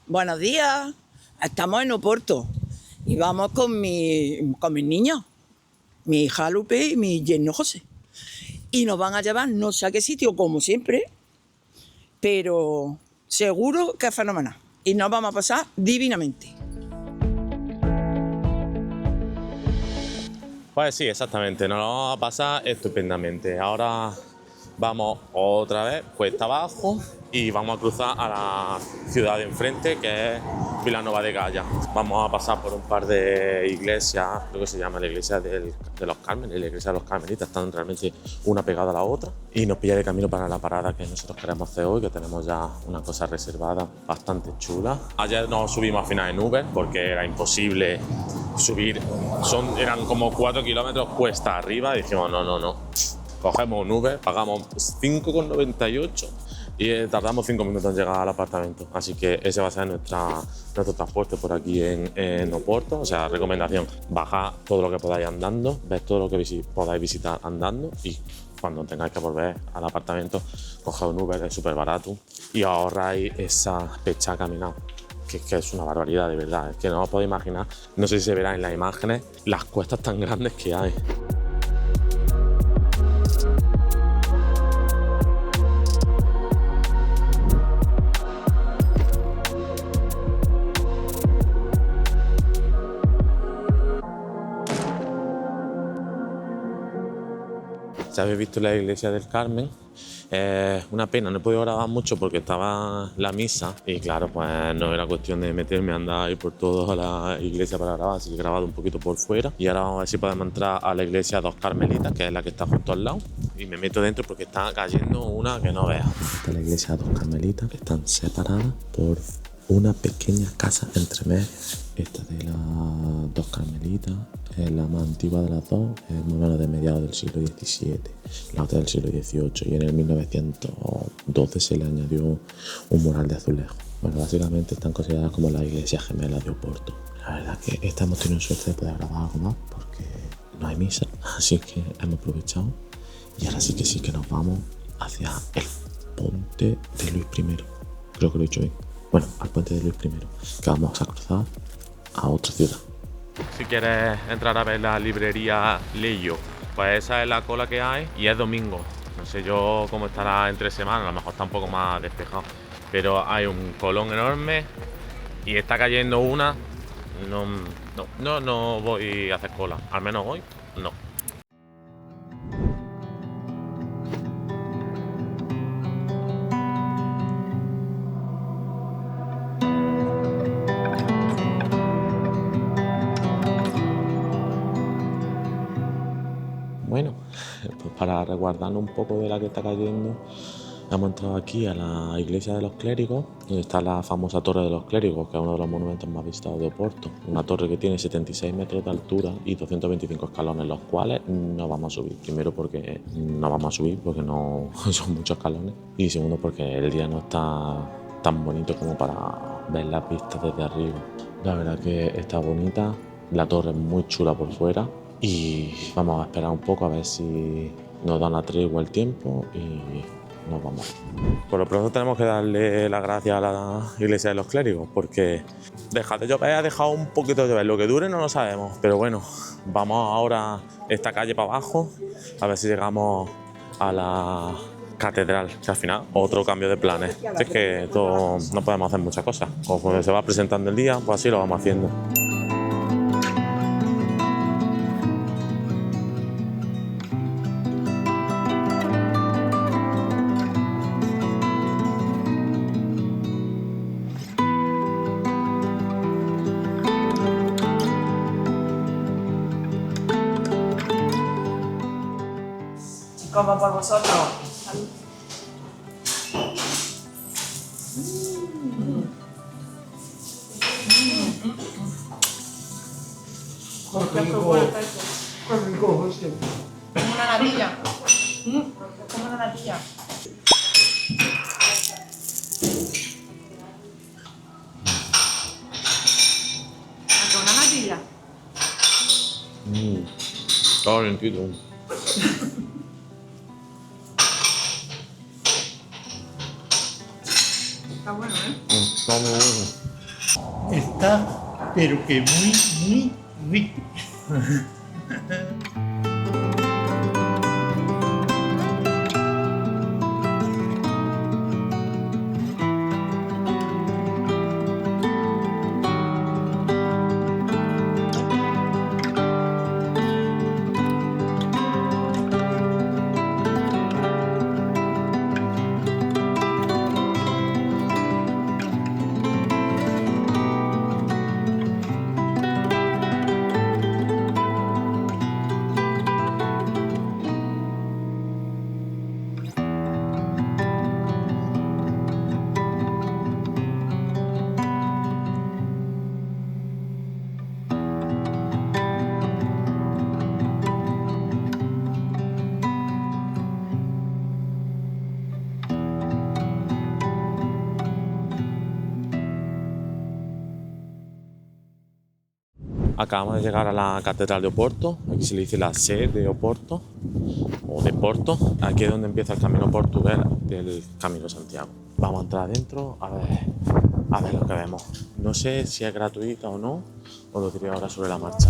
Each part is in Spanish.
Buenos días, estamos en Oporto y vamos con mis niños, mi hija Lupe y mi yerno José. Y nos van a llevar no sé a qué sitio, como siempre, pero seguro que es fenomenal. Y nos vamos a pasar divinamente. Pues sí, exactamente, nos lo vamos a pasar estupendamente. Ahora vamos otra vez cuesta abajo y vamos a cruzar a la ciudad de enfrente, que es Vilanova de Gaia. Vamos a pasar por un par de iglesias, creo que se llama la iglesia de los Cármenes, la iglesia de los Carmelitas, están realmente una pegada a la otra. Y nos pilla de camino para la parada que nosotros queremos hacer hoy, que tenemos ya una cosa reservada bastante chula. Ayer nos subimos al final en Uber porque era imposible subir, eran como 4 kilómetros cuesta arriba y dijimos no. Cogemos un Uber, pagamos 5,98 y tardamos 5 minutos en llegar al apartamento. Así que ese va a ser nuestro transporte por aquí en Oporto. O sea, recomendación, bajad todo lo que podáis andando, ved todo lo que podáis visitar andando y cuando tengáis que volver al apartamento, coged un Uber, es súper barato y ahorráis esa pecha caminando. Que es una barbaridad, de verdad, es que no os podéis imaginar, no sé si se verá en las imágenes, las cuestas tan grandes que hay. Si habéis visto la iglesia del Carmen, una pena, no he podido grabar mucho porque estaba la misa y claro, pues no era cuestión de meterme a andar ahí por toda la iglesia para grabar, así que he grabado un poquito por fuera y ahora vamos a ver si podemos entrar a la iglesia Dos Carmelitas, que es la que está justo al lado, y me meto dentro porque está cayendo una que no veas. Esta es la iglesia Dos Carmelitas, que están separadas por una pequeña casa entre medias. Esta de las Dos Carmelitas es la más antigua de las dos, es más o menos de mediados del siglo XVII, la otra del siglo XVIII, y en el 1912 se le añadió un mural de azulejo. Bueno, básicamente están consideradas como las iglesias gemelas de Oporto. La verdad que hemos tenido suerte de poder grabar algo más porque no hay misa, así que hemos aprovechado y ahora sí que nos vamos hacia el puente de Luis I. Creo que lo he dicho bien. Bueno, al puente de Luis I, que vamos a cruzar a otra ciudad. Si quieres entrar a ver la librería Leyo, pues esa es la cola que hay y es domingo. No sé yo cómo estará entre semanas, a lo mejor está un poco más despejado, pero hay un colón enorme y está cayendo una. No voy a hacer cola, al menos hoy no. Bueno, pues para resguardarnos un poco de la que está cayendo, hemos entrado aquí a la iglesia de los clérigos, donde está la famosa Torre de los Clérigos, que es uno de los monumentos más visitados de Oporto. Una torre que tiene 76 metros de altura y 225 escalones, los cuales no vamos a subir. Primero porque no vamos a subir, porque no son muchos escalones. Y segundo porque el día no está tan bonito como para ver las vistas desde arriba. La verdad que está bonita, la torre es muy chula por fuera. Y vamos a esperar un poco a ver si nos dan la tregua el tiempo y nos vamos. Por lo pronto tenemos que darle las gracias a la iglesia de los clérigos porque dejar de llover ha dejado un poquito de llover. Lo que dure no lo sabemos, pero bueno, vamos ahora esta calle para abajo a ver si llegamos a la catedral, que al final otro cambio de planes. Es que todo, no podemos hacer muchas cosas. Conforme se va presentando el día, pues así lo vamos haciendo. Como por vosotros. Qué rico, José. Como una natilla. Como una natilla. ¿Como una natilla? Está calentito. Está bueno, ¿eh? Está muy bueno. Está, pero que muy rico. Acabamos de llegar a la Catedral de Oporto, aquí se le dice la Sé de Oporto, o de Porto, aquí es donde empieza el camino portugués del Camino de Santiago. Vamos a entrar adentro a ver lo que vemos. No sé si es gratuita o no, os lo diré ahora sobre la marcha.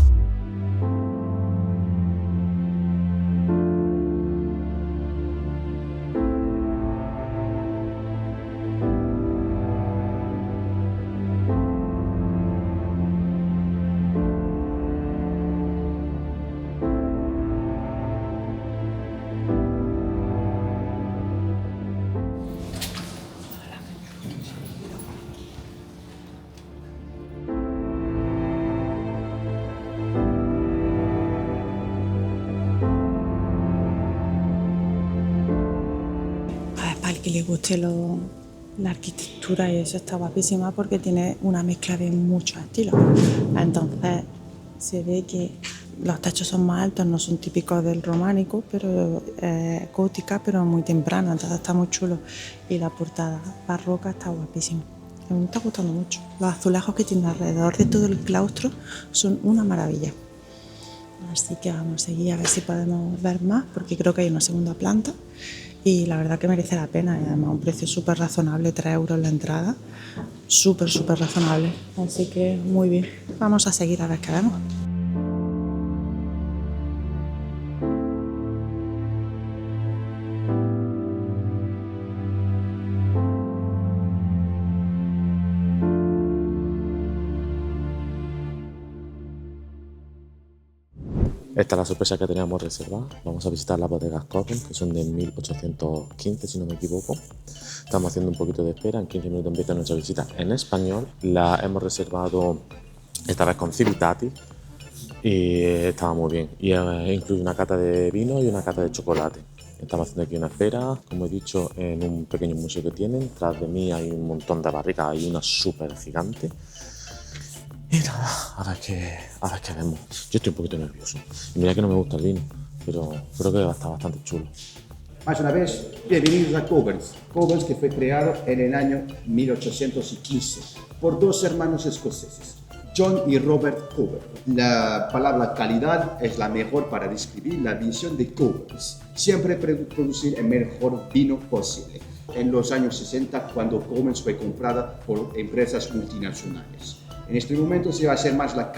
Para el que le guste la arquitectura y eso está guapísima porque tiene una mezcla de muchos estilos. Entonces se ve que los techos son más altos, no son típicos del románico, pero gótica, pero muy temprana, entonces está muy chulo. Y la portada barroca está guapísima. A mí me está gustando mucho. Los azulejos que tiene alrededor de todo el claustro son una maravilla. Así que vamos a seguir a ver si podemos ver más, porque creo que hay una segunda planta y la verdad que merece la pena. Y además un precio súper razonable, 3 euros la entrada, súper razonable. Así que muy bien, vamos a seguir a ver qué vemos. Esta es la sorpresa que teníamos reservada. Vamos a visitar las bodegas Cobens, que son de 1815, si no me equivoco. Estamos haciendo un poquito de espera. En 15 minutos empieza nuestra visita en español. La hemos reservado esta vez con Civitatis y estaba muy bien. Y incluye una cata de vino y una cata de chocolate. Estamos haciendo aquí una espera, como he dicho, en un pequeño museo que tienen. Tras de mí hay un montón de barricas, hay una súper gigante. Y nada, a ver qué vemos. Yo estoy un poquito nervioso. Y mira que no me gusta el vino, pero creo que va a estar bastante chulo. Más una vez, bienvenidos a Cobens. Cobens, que fue creado en el año 1815 por dos hermanos escoceses, John y Robert Coben. La palabra calidad es la mejor para describir la visión de Cobens. Siempre producir el mejor vino posible. En los años 60, cuando Cobens fue comprada por empresas multinacionales. En este momento se va a hacer más la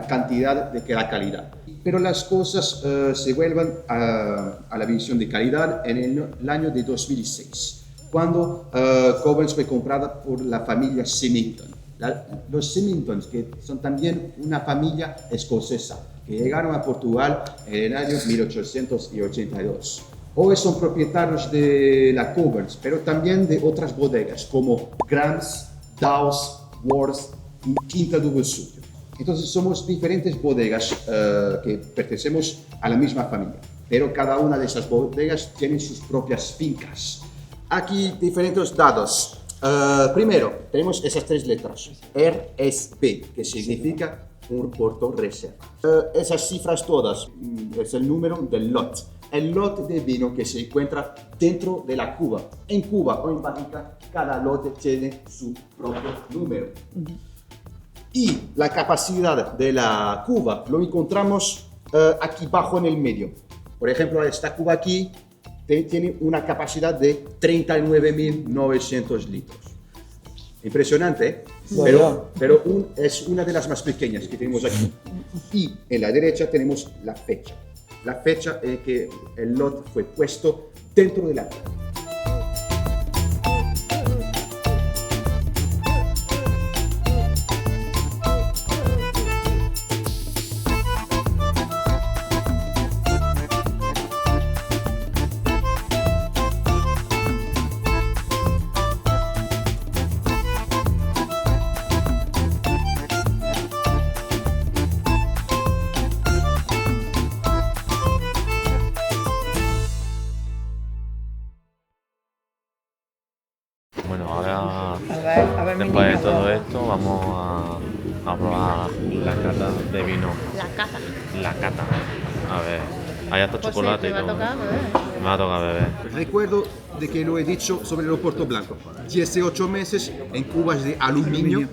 cantidad que la calidad. Pero las cosas se vuelven a la visión de calidad en el año de 2006, cuando Cobens fue comprada por la familia Symington. Los Symingtons, que son también una familia escocesa, que llegaron a Portugal en el año 1882. Hoy son propietarios de la Cobens, pero también de otras bodegas como Grants, Dow's, Worth y Quinta do Vesubio. Entonces somos diferentes bodegas que pertenecemos a la misma familia, pero cada una de esas bodegas tiene sus propias fincas. Aquí diferentes datos. Primero, tenemos esas tres letras, RSB, que significa un Porto Reserva. Esas cifras todas es el número del lot. El lote de vino que se encuentra dentro de la cuba. En cuba o en barrica, cada lote tiene su propio número. Y la capacidad de la cuba lo encontramos aquí abajo en el medio. Por ejemplo, esta cuba aquí tiene una capacidad de 39.900 litros. Impresionante, ¿eh? Es una de las más pequeñas que tenemos aquí. Y en la derecha tenemos la fecha. La fecha en que el lot fue puesto dentro de la tierra. Bueno, ahora A ver, mi después de niña. todo esto vamos a probar la cata de vino. La caza. La cata. A ver, hay hasta Pues chocolate sí, y te va a todo. tocar beber. Me va a tocar beber. Recuerdo de que lo he dicho sobre el Oporto Blanco. 18 meses en cubas de aluminio.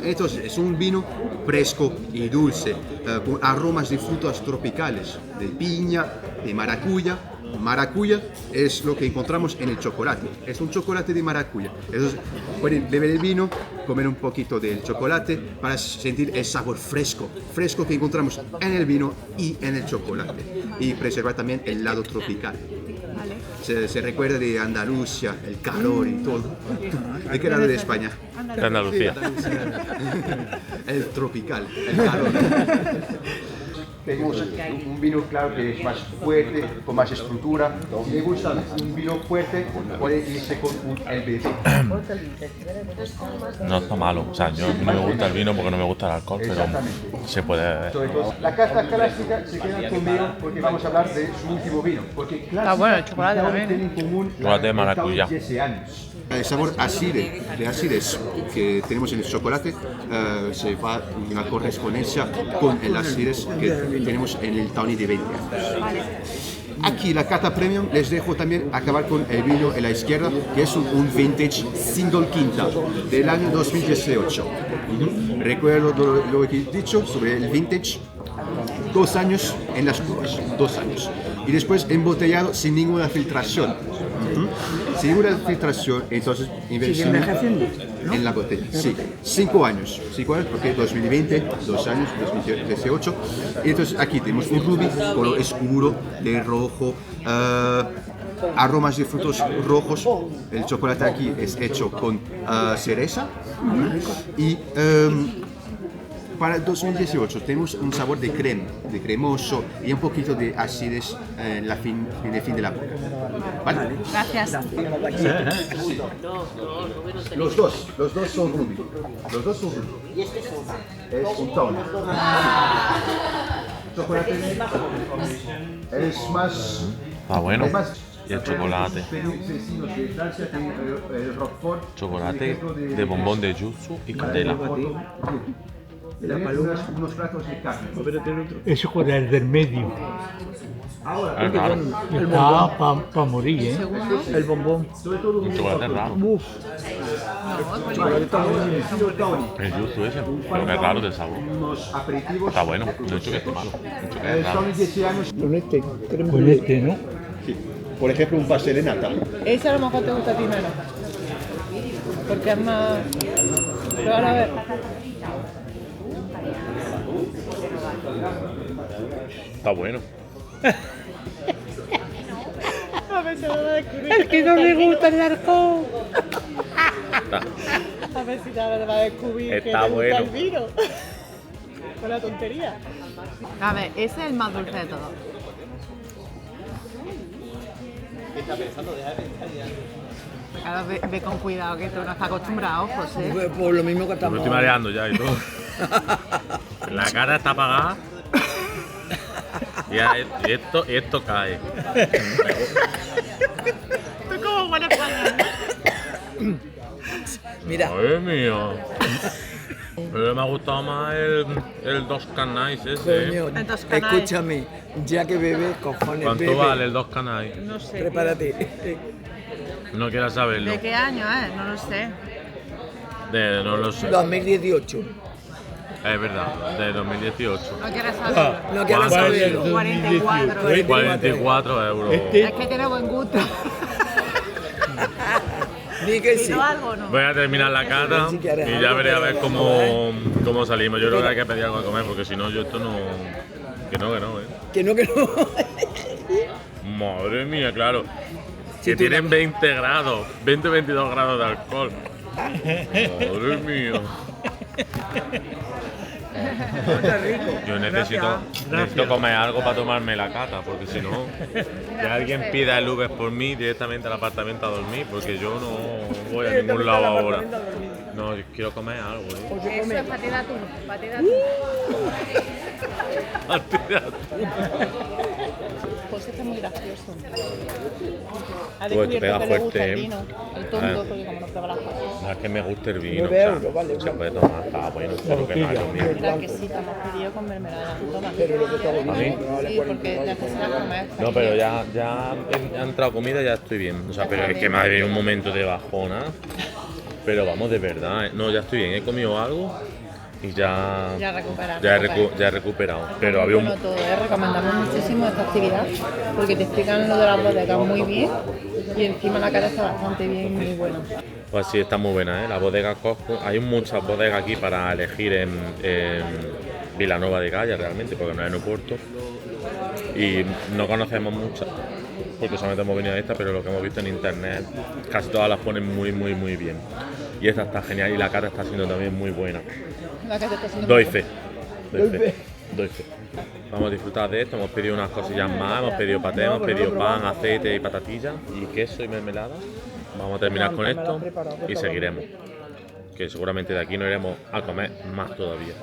Entonces es un vino fresco y dulce, con aromas de frutas tropicales, de piña, de maracuya. Maracuya es lo que encontramos en el chocolate. Es un chocolate de maracuya. Entonces pueden beber el vino, comer un poquito del chocolate para sentir el sabor fresco que encontramos en el vino y en el chocolate. Y preservar también el lado tropical. Se recuerda de Andalucía, el calor y todo. ¿De qué lado de España? De Andalucía. El tropical, el calor. Tenemos un vino, claro, que es más fuerte, con más estructura. Si le gusta un vino fuerte, puede irse con un LBD. No está malo. O sea, yo no me gusta el vino porque no me gusta el alcohol, pero se puede beber. La carta clásica se queda conmigo porque vamos a hablar de su último vino. Porque Está bueno el chocolate también, tiene en común Chocolate de maracuyá. 10 años. El sabor de acidez que tenemos en el chocolate se va en una correspondencia con el acidez que tenemos en el tawny de 20 años. Aquí la cata premium les dejo también acabar con el vino en la izquierda, que es un vintage single quinta del año 2018. Recuerdo lo que he dicho sobre el vintage. 2 años en las cubas, 2 años. Y después embotellado sin ninguna filtración. Sin ninguna filtración, entonces inversión en la botella. Sí, 5 años. 5 años porque 2020, 2 años, 2018. Y entonces aquí tenemos un rubí, color oscuro, de rojo, aromas de frutos rojos. El chocolate aquí es hecho con cereza. Y para el 2018 tenemos un sabor de crema, de cremoso y un poquito de acidez en el fin de la boca. ¿Vale? Gracias. Los dos son rubí. Los dos son rubí. Es un tono. Chocolate es más... Está bueno. Es más... Y el chocolate. Vecinos de Francia tienen el Roquefort. Chocolate de bombón de yuzu y candela. Unos platos de carne. Eso con el del medio. Es raro. Está para morir, ¿eh? El bombón. Un chocolate raro. El yuzu ese. Pero que es raro de sabor. Unos aperitivos. Está bueno. No he dicho que esté malo. He dicho que es El raro. Tony 10 años. Con este, ¿no? Sí. Por ejemplo, un pastel de nata. Ese a lo mejor te gusta a ti menos. Porque es más... Pero ahora a ver. Está bueno. A ver si no va a descubrir. Es que no le gusta el alcohol. A ver si ahora le va a descubrir que Está le gusta bueno. el vino. Con la tontería. A ver, ese es el más dulce de todos. Claro, ve con cuidado que tú no estás acostumbrado, José. Por lo mismo que Me estamos. estoy mareando ya y todo. La cara está apagada. Y esto cae. ¿Tú cómo huele español? Mira, Ay, mío. Pero me ha gustado más el Dos Canais ese. coño, Entonces, canales. escúchame, ya que bebes, cojones, ¿Cuánto bebe. vale el Dos Canais? No sé. Prepárate. No quieras saberlo. ¿De qué año es? No lo sé. No lo sé. 2018. Es verdad, de 2018. No quieres saberlo. No quieres saberlo. 44. 44 euros. Es que tiene buen gusto. Di que sí. ¿Pido algo o no? Voy a terminar la cata Si quieres y algo, ya veré a pero ver cómo salimos. Yo creo que hay que pedir algo de comer porque si no, yo esto no. Que no, Que no, que no. Madre mía, claro. Si Que tú tienen 20 grados, 20-22 grados de alcohol. Madre mía. Está rico. Yo necesito comer algo para tomarme la cata, porque si no, que alguien pida el Uber por mí directamente al apartamento a dormir, porque yo no voy a ningún lado ahora. No, yo quiero comer algo, ¿eh? Eso es patí de atún, patí de atún. José está muy gracioso. Ha Pues te pega descubierto que le gusta fuerte, el ¿eh? vino, el tonto, porque como no prueba las cosas. No es que me guste el vino, 9 euros, vale, se puede tomar, está bueno, pero que no es lo mismo. La que sí, te hemos pedido con mermelada. Toma. Pero lo que está bonito, ¿A mí? no vale Sí, porque necesitas comer. No, pero ya ha entrado comida, ya estoy bien. O sea, pero es que me ha habido un momento de bajona. Pero vamos, de verdad, no, ya estoy bien. He comido algo y ya recuperas. he recuperado. Pero había Bueno, todo, recomendamos muchísimo esta actividad porque te explican lo de las bodegas muy bien y encima la cara está bastante bien y muy buena. Pues sí, está muy buena, ¿eh? La bodega Cosco. Hay muchas bodegas aquí para elegir en Vilanova de Gaia realmente, porque no es aeropuerto. Y no conocemos muchas, porque solamente hemos venido a esta, pero lo que hemos visto en internet, casi todas las ponen muy bien. Y esta está genial y la cata está siendo también muy buena. La cara está siendo Doy muy fe. Vamos a disfrutar de esto, hemos pedido unas cosillas más, hemos pedido paté, hemos pedido pan, aceite y patatillas y queso y mermelada. Vamos a terminar con esto y seguiremos, que seguramente de aquí no iremos a comer más todavía.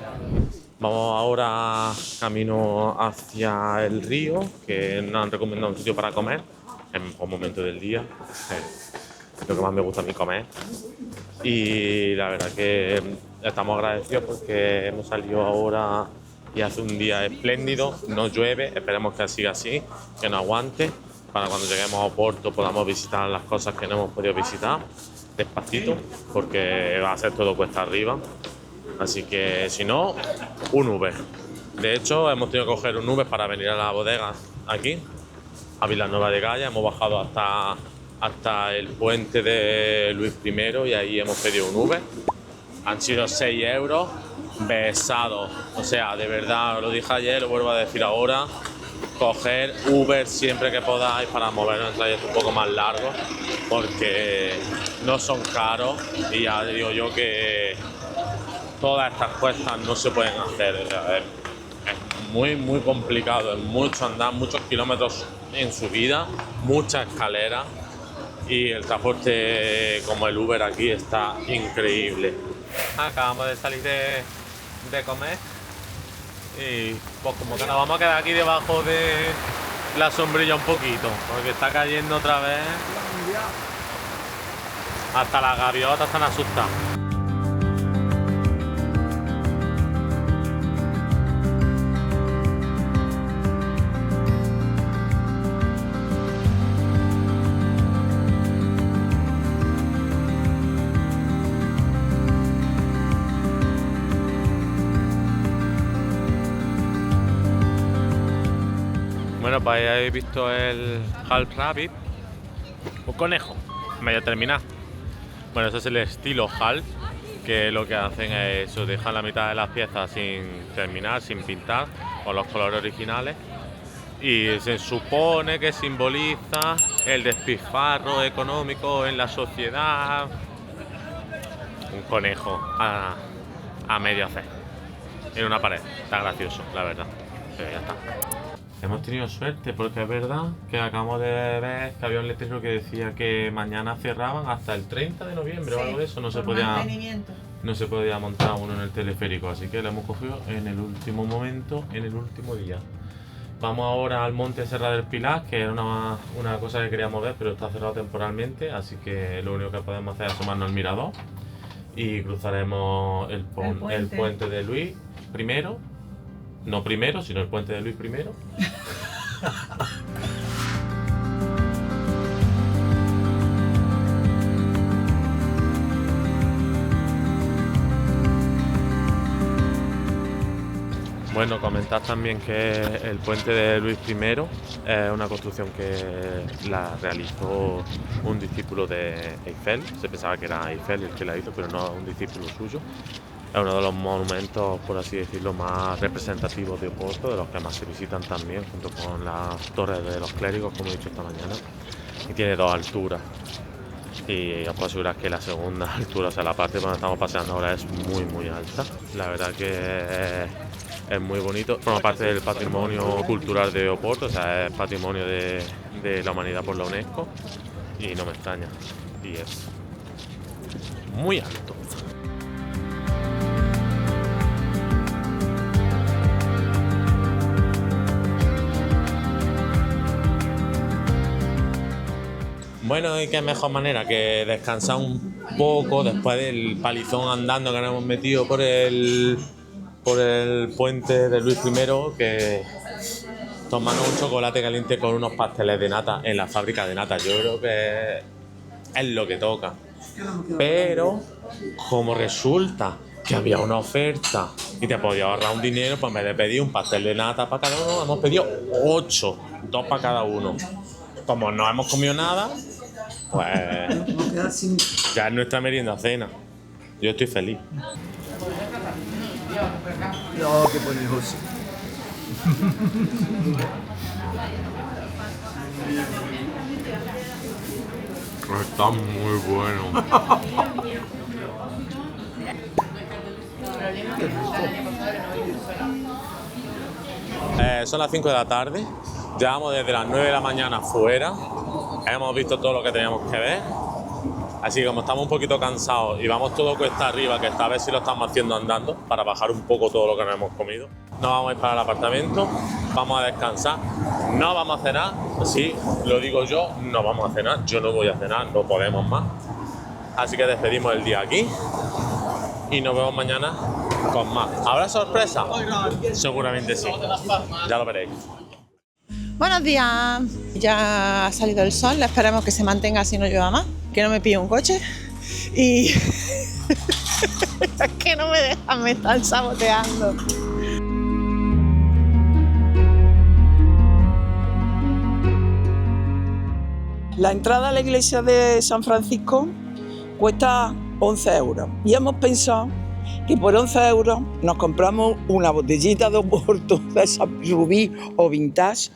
Vamos ahora camino hacia el río, que nos han recomendado un sitio para comer en un momento del día. Es lo que más me gusta a mí comer. Y la verdad que estamos agradecidos porque hemos salido ahora y hace un día espléndido, no llueve, esperemos que siga así, que no aguante, para cuando lleguemos a Oporto podamos visitar las cosas que no hemos podido visitar despacito, porque va a ser todo cuesta arriba. Así que si no, un Uber. De hecho, hemos tenido que coger un Uber para venir a la bodega aquí, a Vilanova de Gaia. Hemos bajado hasta el puente de Luis I y ahí hemos pedido un Uber. Han sido 6 euros, besados. O sea, de verdad, lo dije ayer, lo vuelvo a decir ahora. Coger Uber siempre que podáis para movernos en trayectos un poco más largos, porque no son caros y ya digo yo que todas estas cuestas no se pueden hacer. O sea, es muy complicado, es mucho andar, muchos kilómetros en subida, muchas escaleras y el transporte como el Uber aquí está increíble. Acabamos de salir de comer y pues como que nos vamos a quedar aquí debajo de la sombrilla un poquito, porque está cayendo otra vez. Hasta las gaviotas están asustadas. Bueno, pues ahí habéis visto el Half Rabbit, un conejo, medio terminado. Bueno, ese es el estilo Half, que lo que hacen es eso, dejan la mitad de las piezas sin terminar, sin pintar, con los colores originales. Y se supone que simboliza el despilfarro económico en la sociedad. Un conejo a medio hacer, en una pared. Está gracioso, la verdad. Pero ya está. Hemos tenido suerte porque es verdad que acabamos de ver que había un letrero que decía que mañana cerraban hasta el 30 de noviembre o algo de eso. No se podía montar uno en el teleférico, así que lo hemos cogido en el último momento, en el último día. Vamos ahora al Monte Serra del Pilar, que era una cosa que queríamos ver, pero está cerrado temporalmente, así que lo único que podemos hacer es asomarnos al mirador y cruzaremos el puente de Luis I. No primero, sino el puente de Luis I. Bueno, comentar también que el puente de Luis I es una construcción que la realizó un discípulo de Eiffel. Se pensaba que era Eiffel el que la hizo, pero no, un discípulo suyo. Es uno de los monumentos, por así decirlo, más representativos de Oporto, de los que más se visitan también, junto con las torres de los clérigos, como he dicho esta mañana. Y tiene 2 alturas. Y os puedo asegurar que la segunda altura, o sea, la parte donde estamos paseando ahora, es muy alta. La verdad que es muy bonito. Forma parte del patrimonio cultural de Oporto, o sea, es patrimonio de la humanidad por la UNESCO. Y no me extraña. Y es muy alto. Bueno, y qué mejor manera que descansar un poco después del palizón andando que nos hemos metido por el puente de Luis I, que tomarnos un chocolate caliente con unos pasteles de nata en la fábrica de nata. Yo creo que es lo que toca. Pero como resulta que había una oferta y te podías ahorrar un dinero, pues en vez de pedir un pastel de nata para cada uno, hemos pedido 8, 2 para cada uno. Como no hemos comido nada, pues ya es nuestra merienda cena. Yo estoy feliz. No, que pone José. Está muy bueno. Son las 5 de la tarde. Llevamos desde las 9 de la mañana fuera. Hemos visto todo lo que teníamos que ver. Así que como estamos un poquito cansados y vamos todo cuesta arriba, que esta vez sí lo estamos haciendo andando, para bajar un poco todo lo que nos hemos comido. Nos vamos a ir para el apartamento, vamos a descansar, no vamos a cenar, sí, lo digo yo, no vamos a cenar, yo no voy a cenar, no podemos más. Así que despedimos el día aquí y nos vemos mañana con más. ¿Habrá sorpresa? Seguramente sí, ya lo veréis. Buenos días. Ya ha salido el sol, esperemos que se mantenga así, no llueva más, que no me pille un coche y es que no me dejan, me están saboteando. La entrada a la iglesia de San Francisco cuesta 11 euros y hemos pensado que por 11 euros nos compramos una botellita de Oporto, de esa rubí o vintage,